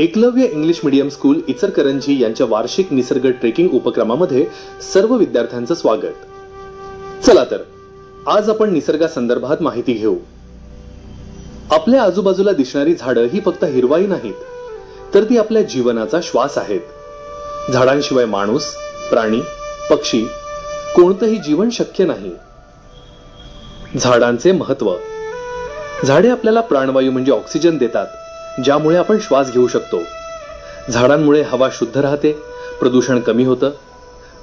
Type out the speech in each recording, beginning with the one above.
Eklavya English medium school Ichalkaranji यांच्या वार्षिक निसर्ग ट्रेकिंग उपक्रमामध्ये सर्व विद्यार्थ्यांचं स्वागत। चला तर आज आपण निसर्गासंदर्भात माहिती घेऊ। आपल्या आजूबाजूला दिसणारी झाडं ही फक्त हिरवाई नाहीत, तर ती आपल्या जीवनाचा श्वास आहेत। झाडांशिवाय माणूस, प्राणी, पक्षी कोणतंही जीवन शक्य नाही। झाडांचे महत्त्व। झाडे आपल्याला प्राणवायू म्हणजे ऑक्सिजन देतात, ज्यामुळे आपण श्वास घेऊ शकतो। झाडांमुळे हवा शुद्ध राहते, प्रदूषण कमी होतं।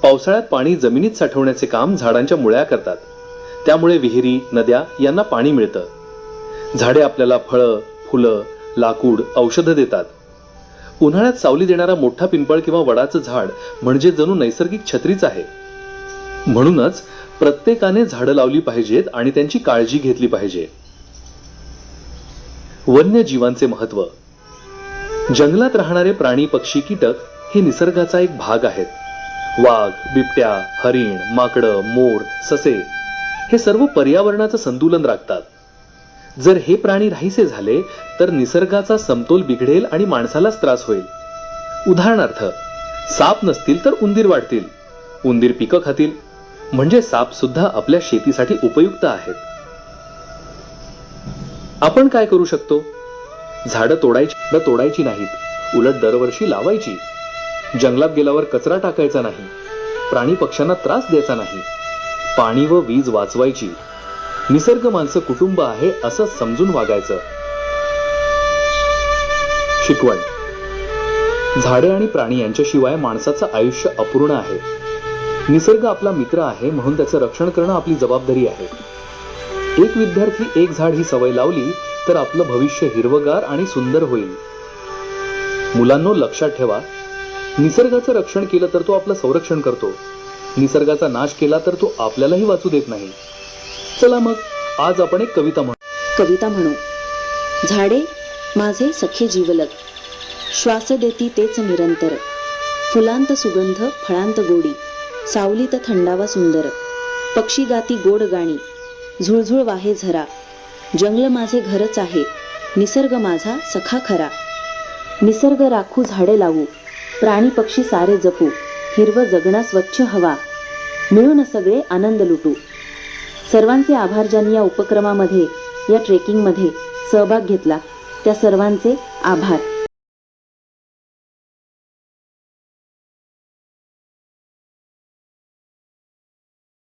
पावसाळ्यात पाणी जमिनीत साठवण्याचे काम झाडांच्या मुळ्या करतात, त्यामुळे विहिरी, नद्या यांना पाणी मिळतं। झाडे आपल्याला फळं, फुलं, लाकूड, औषधं देतात। उन्हाळ्यात सावली देणारा मोठा पिंपळ किंवा वडाचं झाड म्हणजे जणू नैसर्गिक छत्रीच आहे। म्हणूनच प्रत्येकाने झाडं लावली पाहिजेत आणि त्यांची काळजी घेतली पाहिजे। वन्यजीवांचे महत्त्व। जंगलात राहणारे प्राणी, पक्षी, कीटक हे निसर्गाचा एक भाग आहेत। वाघ, बिबट्या, हरिण, माकडं, मोर, ससे हे सर्व पर्यावरणाचं संतुलन राखतात। जर हे प्राणी राहीसे झाले तर निसर्गाचा समतोल बिघडेल आणि माणसालाच त्रास होईल। उदाहरणार्थ, साप नसतील तर उंदीर वाढतील, उंदीर पिकं खातील, म्हणजे साप सुद्धा आपल्या शेतीसाठी उपयुक्त आहेत। आपण काय करू शकतो? झाडं तोडायची नाहीत, उलट दरवर्षी लावायची। जंगलात गेल्यावर कचरा टाकायचा नाही, प्राणी पक्ष्यांना त्रास द्यायचा नाही, पाणी व वीज वाचवायची। निसर्ग माणसं कुटुंब आहे असं समजून वागायचं। शिकवण। झाडे आणि प्राणी यांच्याशिवाय माणसाचं आयुष्य अपूर्ण आहे। निसर्ग आपला मित्र आहे, म्हणून त्याचं रक्षण करणं आपली जबाबदारी आहे। एक विद्यार्थी एक झाड ही सवय लावली तर आपलं भविष्य हिरवगार आणि सुंदर होईल। मुलांनो, लक्षात ठेवा, निसर्गाचं रक्षण केलं तर तो आपलं संरक्षण करतो, निसर्गाचा नाश केला तर तो आपल्यालाही वाचू देत नाही। चला मग आज आपण एक कविता म्हणू। झाडे माझे सखे जीवलग, श्वास देती तेच निरंतर। फुलांत सुगंध, फळांत गोडी, सावलीत थंडावा सुंदर। पक्षी गाती गोड गाणी, झुळझुळ वाहे झरा। जंगल माझे घरच आहे, निसर्ग माझा सखा खरा। निसर्ग राखू झाडे लावू, प्राणी पक्षी सारे जपू। हिरवं जगणं, स्वच्छ हवा, मिळून सगळे आनंद लुटू। सर्वांचे आभार ज्यांनी या उपक्रमामध्ये, या ट्रेकिंगमध्ये सहभाग घेतला, त्या सर्वांचे आभार।